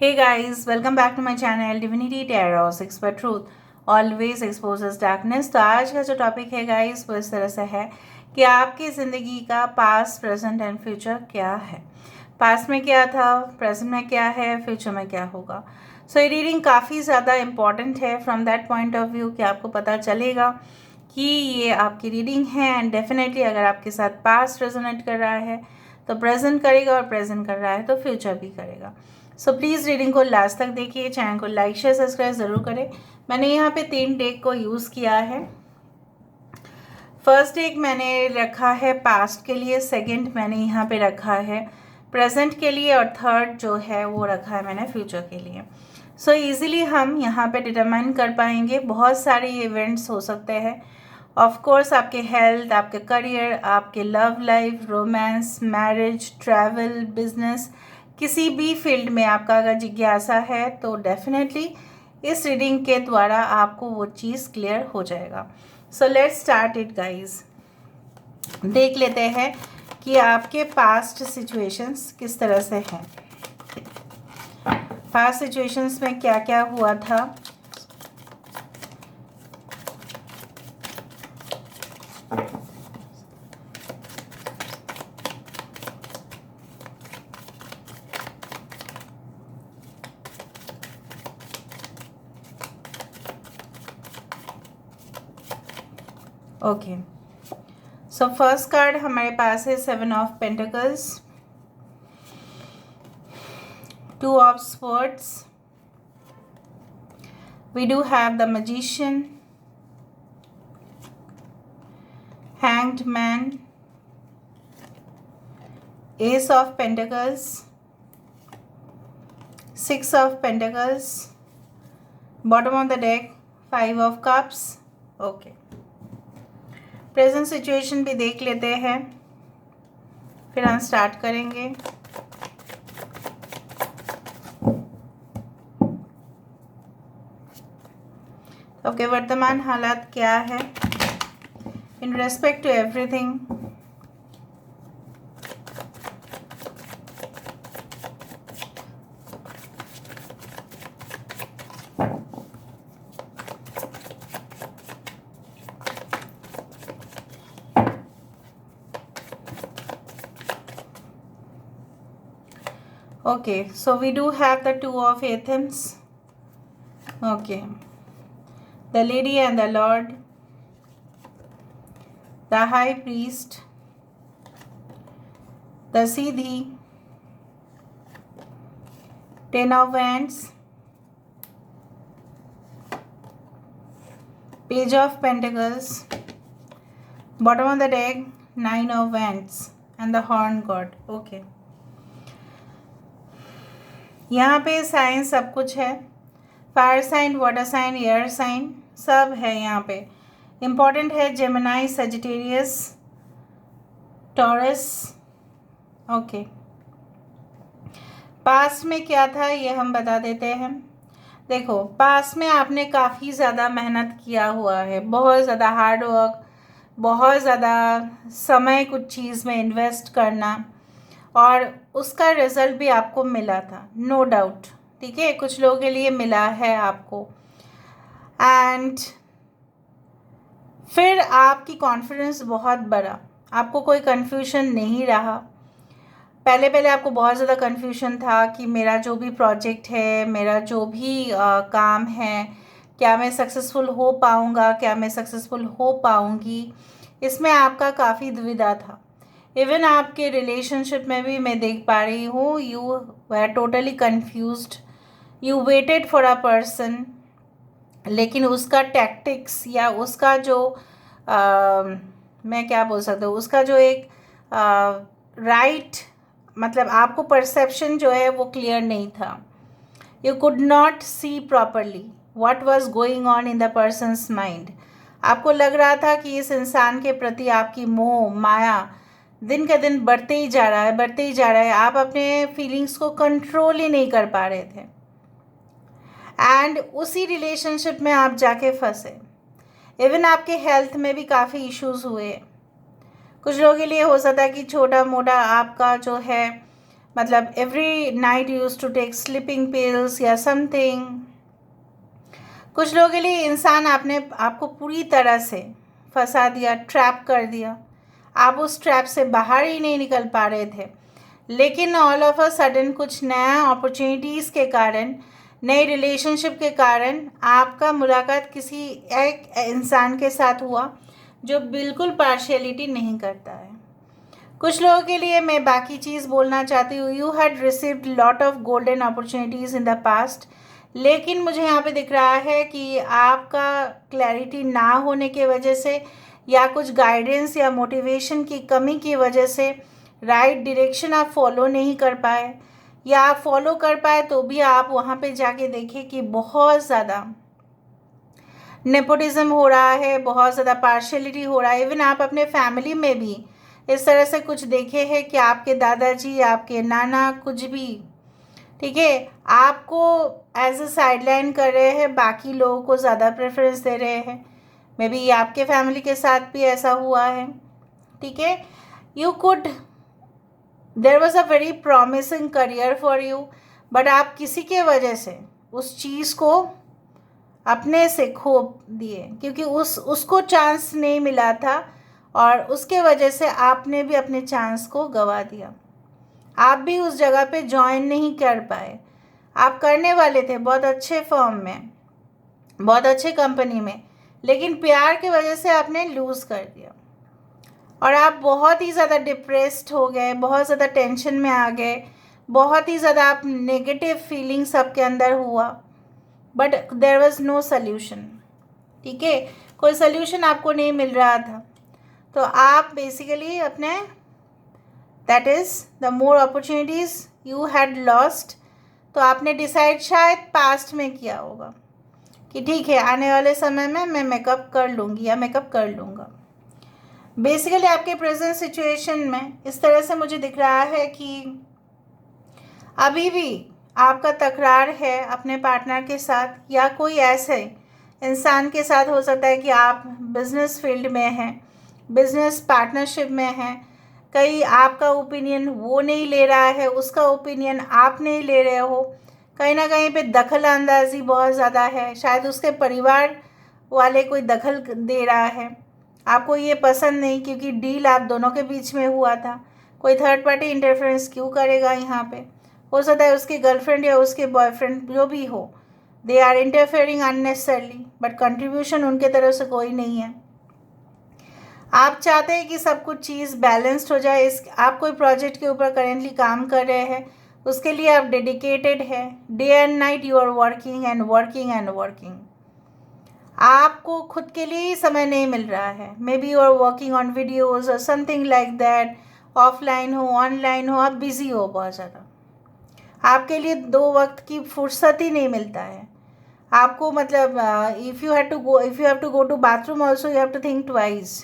Hey guys, welcome back to my channel Divinity Tarot 6 for Truth Always exposes darkness। तो आज का जो topic है गाइस वो इस तरह से है कि आपकी ज़िंदगी का पास्ट, प्रेजेंट एंड फ्यूचर क्या है। पास्ट में क्या था, प्रेजेंट में क्या है, फ्यूचर में क्या होगा। सो ये रीडिंग काफ़ी ज़्यादा इम्पॉर्टेंट है from that point of view कि आपको पता चलेगा कि ये आपकी रीडिंग है एंड डेफिनेटली अगर आपके साथ पास्ट रेजोनेट कर रहा है तो प्रेजेंट करेगा और प्रेजेंट कर रहा है तो फ्यूचर भी करेगा। सो प्लीज़ रीडिंग को लास्ट तक देखिए, चैनल को लाइक शेयर सब्सक्राइब ज़रूर करें। मैंने यहाँ पे 3 डेक को यूज़ किया है। फर्स्ट डेक मैंने रखा है पास्ट के लिए, सेकंड मैंने यहाँ पे रखा है प्रेजेंट के लिए और थर्ड जो है वो रखा है मैंने फ्यूचर के लिए। सो इजीली हम यहाँ पे डिटरमाइन कर पाएंगे। बहुत सारे इवेंट्स हो सकते हैं, ऑफ कोर्स आपके हेल्थ, आपके करियर, आपके love life, romance, marriage, travel, business, किसी भी फील्ड में आपका अगर जिज्ञासा है तो डेफिनेटली इस रीडिंग के द्वारा आपको वो चीज़ क्लियर हो जाएगा। So let's start it guys. देख लेते हैं कि आपके पास्ट सिचुएशंस किस तरह से हैं। पास्ट सिचुएशंस में क्या क्या हुआ था। ओके, सो फर्स्ट कार्ड हमारे पास है 7 of pentacles, 2 of swords, we do have the magician, hanged man, ace of pentacles, 6 of pentacles, bottom of the deck 5 of cups। Okay, present situation भी देख लेते हैं फिर हम स्टार्ट करेंगे। ओके, वर्तमान हालात क्या है in respect to everything. Okay, so we do have the 2 of Athens. Okay, the lady and the lord, the high priest, the Siddhi, 10 of wands, page of pentacles, bottom of the deck 9 of wands and the horn god। Okay, यहाँ पे sign सब कुछ है, fire sign, water sign, air sign सब है यहाँ पे। Important है Gemini, Sagittarius, Taurus. Okay, past में क्या था ये हम बता देते हैं। देखो, पास्ट में आपने काफ़ी ज़्यादा मेहनत किया हुआ है, बहुत ज़्यादा हार्ड वर्क, बहुत ज़्यादा समय कुछ चीज़ में इन्वेस्ट करना और उसका रिजल्ट भी आपको मिला था, नो डाउट। ठीक है, कुछ लोगों के लिए मिला है आपको एंड फिर आपकी कॉन्फिडेंस बहुत बढ़ा, आपको कोई कन्फ्यूजन नहीं रहा। पहले आपको बहुत ज़्यादा कन्फ्यूजन था कि मेरा जो भी प्रोजेक्ट है, मेरा जो भी काम है, क्या मैं सक्सेसफुल हो पाऊँगा, क्या मैं सक्सेसफुल हो पाऊँगी, इसमें आपका काफ़ी दुविधा था। इवन आपके रिलेशनशिप में भी मैं देख पा रही हूँ, you were totally confused, you waited for a person, लेकिन उसका टैक्टिक्स या उसका जो मैं क्या बोल सकता हूँ, उसका जो एक राइट मतलब आपको परसेप्शन जो है वो क्लियर नहीं था। You could not see properly what was going on in the persons mind. आपको लग रहा था कि इस इंसान के प्रति आपकी मोह माया दिन का दिन बढ़ते ही जा रहा है, बढ़ते ही जा रहा है। आप अपने फीलिंग्स को कंट्रोल ही नहीं कर पा रहे थे एंड उसी रिलेशनशिप में आप जाके फंसे। इवन आपके हेल्थ में भी काफ़ी इश्यूज हुए। कुछ लोगों के लिए हो सकता है कि छोटा मोटा आपका जो है मतलब every night use to take sleeping pills या समथिंग। कुछ लोगों के लिए इंसान आपको पूरी तरह से फंसा दिया, ट्रैप कर दिया, आप उस ट्रैप से बाहर ही नहीं निकल पा रहे थे, लेकिन ऑल ऑफ अ सडन कुछ नया अपॉर्चुनिटीज़ के कारण, नई रिलेशनशिप के कारण आपका मुलाकात किसी एक इंसान के साथ हुआ जो बिल्कुल पार्शियलिटी नहीं करता है। कुछ लोगों के लिए मैं बाकी चीज़ बोलना चाहती हूँ, you had received lot of golden opportunities in the past, लेकिन मुझे यहाँ पे दिख रहा है कि आपका क्लैरिटी ना होने की वजह से या कुछ गाइडेंस या मोटिवेशन की कमी की वजह से राइट डायरेक्शन आप फॉलो नहीं कर पाए, या आप फॉलो कर पाए तो भी आप वहाँ पे जाके देखें कि बहुत ज़्यादा नेपोटिज्म हो रहा है, बहुत ज़्यादा पार्शियलिटी हो रहा है। इवन आप अपने फैमिली में भी इस तरह से कुछ देखे हैं कि आपके दादाजी, आपके नाना, कुछ भी, ठीक है, आपको एज अ साइडलाइन कर रहे हैं, बाकी लोगों को ज़्यादा प्रेफरेंस दे रहे हैं। मे बी आपके फैमिली के साथ भी ऐसा हुआ है, ठीक है। There was a very promising career for you, but आप किसी के वजह से उस चीज़ को अपने से खो दिए, क्योंकि उसको चांस नहीं मिला था और उसके वजह से आपने भी अपने चांस को गंवा दिया। आप भी उस जगह पे ज्वाइन नहीं कर पाए। आप करने वाले थे बहुत अच्छे फर्म में, बहुत अच्छे कंपनी में, लेकिन प्यार की वजह से आपने लूज़ कर दिया और आप बहुत ही ज़्यादा डिप्रेस्ड हो गए, बहुत ज़्यादा टेंशन में आ गए, बहुत ही ज़्यादा आप नेगेटिव फीलिंग्स आपके अंदर हुआ, but there was no solution, ठीक है, कोई सल्यूशन आपको नहीं मिल रहा था। तो आप बेसिकली अपने that is the more opportunities you had lost, तो आपने डिसाइड शायद पास्ट में किया होगा कि ठीक है आने वाले समय में मैं मेकअप कर लूँगी या मेकअप कर लूँगा। बेसिकली आपके प्रेजेंट सिचुएशन में इस तरह से मुझे दिख रहा है कि अभी भी आपका तकरार है अपने पार्टनर के साथ, या कोई ऐसे इंसान के साथ हो सकता है कि आप बिजनेस फील्ड में हैं, बिजनेस पार्टनरशिप में हैं, कहीं आपका ओपिनियन वो नहीं ले रहा है, उसका ओपिनियन आप नहीं ले रहे हो, कहीं ना कहीं पे दखल अंदाजी बहुत ज़्यादा है, शायद उसके परिवार वाले कोई दखल दे रहा है, आपको ये पसंद नहीं क्योंकि डील आप दोनों के बीच में हुआ था, कोई थर्ड पार्टी इंटरफेरेंस क्यों करेगा यहाँ पे, हो सकता है उसकी गर्लफ्रेंड या उसके बॉयफ्रेंड जो भी हो, they are interfering unnecessarily, but contribution उनके तरफ से कोई नहीं है। आप चाहते हैं कि सब कुछ चीज़ बैलेंस्ड हो जाए। आप कोई प्रोजेक्ट के ऊपर करेंटली काम कर रहे हैं, उसके लिए आप डेडिकेटेड है, day and night you are working and working and working, आपको खुद के लिए ही समय नहीं मिल रहा है। Maybe you are working on videos और समथिंग लाइक दैट, ऑफलाइन हो ऑनलाइन हो, आप बिज़ी हो बहुत ज़्यादा, आपके लिए दो वक्त की फुर्सत ही नहीं मिलता है आपको। मतलब if you have to go to bathroom also you have to think twice,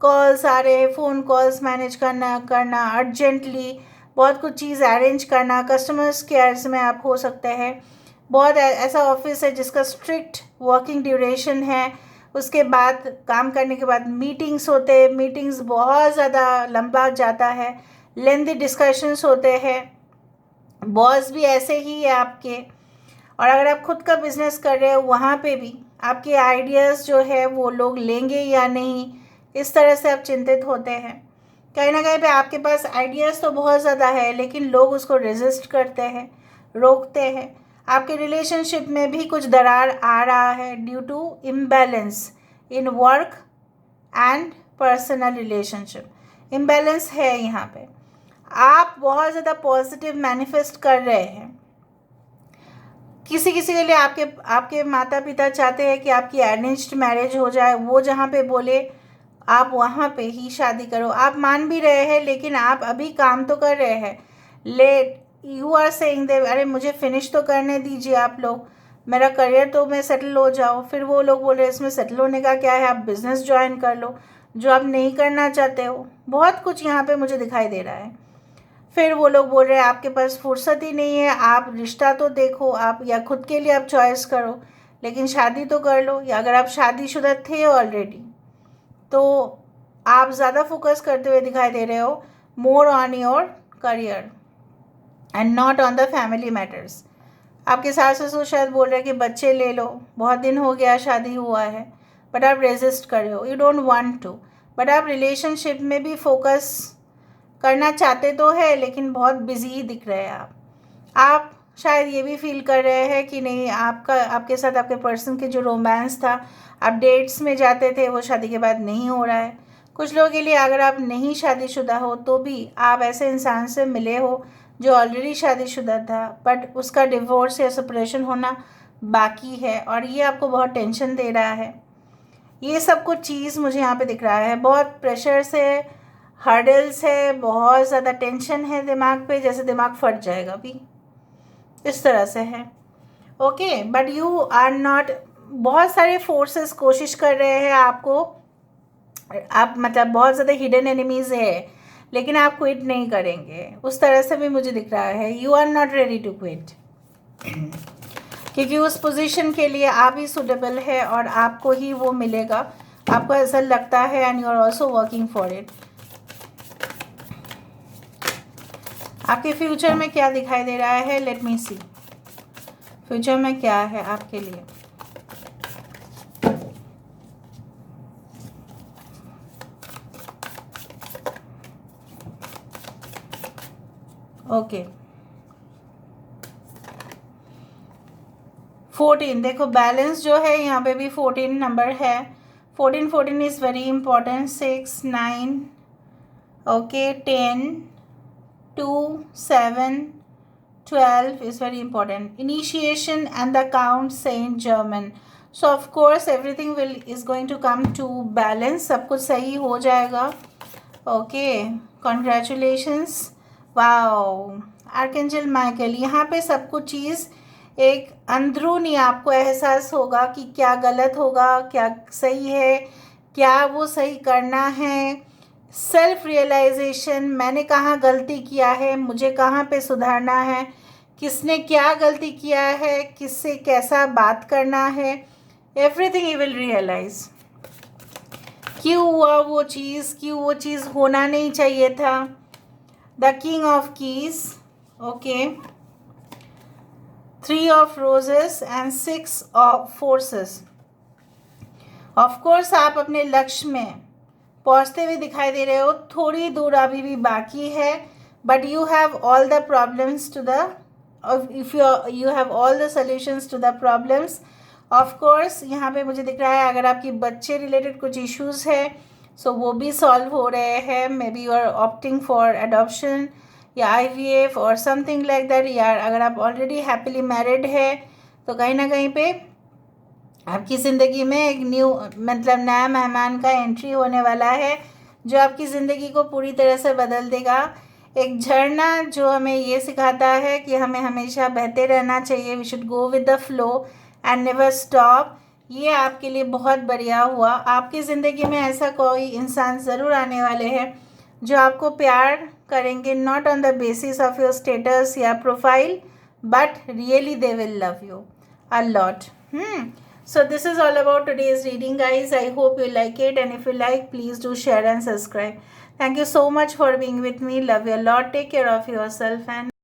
calls आ रहे हैं, फ़ोन कॉल्स मैनेज करना अर्जेंटली, बहुत कुछ चीज़ अरेंज करना, कस्टमर्स केयर्स में आप हो सकते हैं, बहुत ऐसा ऑफिस है जिसका स्ट्रिक्ट वर्किंग ड्यूरेशन है, उसके बाद काम करने के बाद मीटिंग्स होते हैं, मीटिंग्स बहुत ज़्यादा लंबा जाता है, लेंथी डिस्कशंस होते हैं, बॉस भी ऐसे ही है आपके, और अगर आप खुद का बिजनेस कर रहे हो वहाँ पे भी आपके आइडियाज़ जो है वो लोग लेंगे या नहीं, इस तरह से आप चिंतित होते हैं। कहीं ना कहीं पे आपके पास आइडियाज़ तो बहुत ज़्यादा है लेकिन लोग उसको रेजिस्ट करते हैं, रोकते हैं। आपके रिलेशनशिप में भी कुछ दरार आ रहा है due to imbalance in work and personal relationship, imbalance है यहाँ पे। आप बहुत ज़्यादा पॉजिटिव मैनिफेस्ट कर रहे हैं, किसी किसी के लिए आपके माता पिता चाहते हैं कि आपकी अरेंज्ड मैरिज हो जाए, वो जहाँ पे बोले आप वहाँ पे ही शादी करो। आप मान भी रहे हैं लेकिन आप अभी काम तो कर रहे हैं, let you are saying they अरे मुझे फिनिश तो करने दीजिए आप लोग, मेरा करियर तो मैं सेटल हो जाओ। फिर वो लोग बोल रहे हैं इसमें सेटल होने का क्या है, आप बिज़नेस ज्वाइन कर लो जो आप नहीं करना चाहते हो। बहुत कुछ यहाँ पे मुझे दिखाई दे रहा है। फिर वो लोग बोल रहे हैं आपके पास फुर्सत ही नहीं है, आप रिश्ता तो देखो, आप या खुद के लिए आप चॉइस करो, लेकिन शादी तो कर लो। या अगर आप शादीशुदा थे ऑलरेडी तो आप ज़्यादा फोकस करते हुए दिखाई दे रहे हो more on your career. And not on the family matters. आपके सास ससुर शायद बोल रहे हैं कि बच्चे ले लो, बहुत दिन हो गया शादी हुआ है, बट आप रेजिस्ट कर रहे हो, you don't want to. But आप रिलेशनशिप में भी फोकस करना चाहते तो है, लेकिन बहुत बिजी दिख रहे हैं आप शायद ये भी फील कर रहे हैं कि नहीं, आपके साथ आपके पर्सन के जो रोमांस था, आप डेट्स में जाते थे, वो शादी के बाद नहीं हो रहा है। कुछ लोगों के लिए अगर आप नहीं शादीशुदा हो तो भी आप ऐसे इंसान से मिले हो जो ऑलरेडी शादीशुदा था, बट उसका डिवोर्स या सेपरेशन होना बाकी है और ये आपको बहुत टेंशन दे रहा है। ये सब कुछ चीज़ मुझे यहाँ पे दिख रहा है। बहुत प्रेशर्स है, हर्डल्स है, बहुत ज़्यादा टेंशन है दिमाग पे, जैसे दिमाग फट जाएगा अभी, इस तरह से है। Okay, but you are not, बहुत सारे फोर्सेस कोशिश कर रहे हैं आपको, आप मतलब बहुत ज़्यादा हिडन एनिमीज़ है, लेकिन आप क्विट नहीं करेंगे, उस तरह से भी मुझे दिख रहा है। You are not ready to quit, क्योंकि उस पोजीशन के लिए आप ही सुटेबल है और आपको ही वो मिलेगा, आपको ऐसा लगता है, and you are also working for it. आपके फ्यूचर में क्या दिखाई दे रहा है, लेट मी सी, फ्यूचर में क्या है आपके लिए। ओके 14, देखो बैलेंस जो है यहाँ पे भी 14 नंबर है। 14 is very important. 6 9 okay 10 2 7 12 is very important. Initiation and the count Saint German. So of course everything is going to come to balance. सब कुछ सही हो जाएगा। Okay, congratulations. Wow, archangel Michael, यहाँ पे सब कुछ चीज़ एक अंदरूनी आपको एहसास होगा कि क्या गलत होगा, क्या सही है, क्या वो सही करना है। सेल्फ रियलाइजेशन, मैंने कहाँ गलती किया है, मुझे कहाँ पे सुधारना है, किसने क्या गलती किया है, किससे कैसा बात करना है, एवरीथिंग यू विल रियलाइज। क्यों हुआ वो चीज़, क्यों वो चीज़ होना नहीं चाहिए था। The king of keys, okay 3 of roses and 6 of forces. Of course आप अपने लक्ष्य में पहुंचते हुए दिखाई दे रहे हो, थोड़ी दूर अभी भी बाकी है, but you have all the problems to the, if you have all the solutions to the problems. Of course यहाँ पे मुझे दिख रहा है अगर आपकी बच्चे रिलेटेड कुछ इश्यूज है, सो वो भी सॉल्व हो रहे हैं। Maybe you are opting for adoption या IVF और समथिंग लाइक दैट। या अगर आप ऑलरेडी हैप्पीली मैरिड है तो कहीं ना कहीं पे आपकी ज़िंदगी में एक न्यू मतलब नया मेहमान का एंट्री होने वाला है, जो आपकी ज़िंदगी को पूरी तरह से बदल देगा। एक झरना जो हमें ये सिखाता है कि हमें हमेशा बहते रहना चाहिए, we should go with the flow and never stop. ये आपके लिए बहुत बढ़िया हुआ। आपकी ज़िंदगी में ऐसा कोई इंसान ज़रूर आने वाले हैं जो आपको प्यार करेंगे, not on the basis of your status या profile, but really they will love you a lot. So this is all about today's reading, guys. I hope you like it, and if you like, please do share and subscribe. Thank you so much for being with me. Love you a lot. Take care of yourself and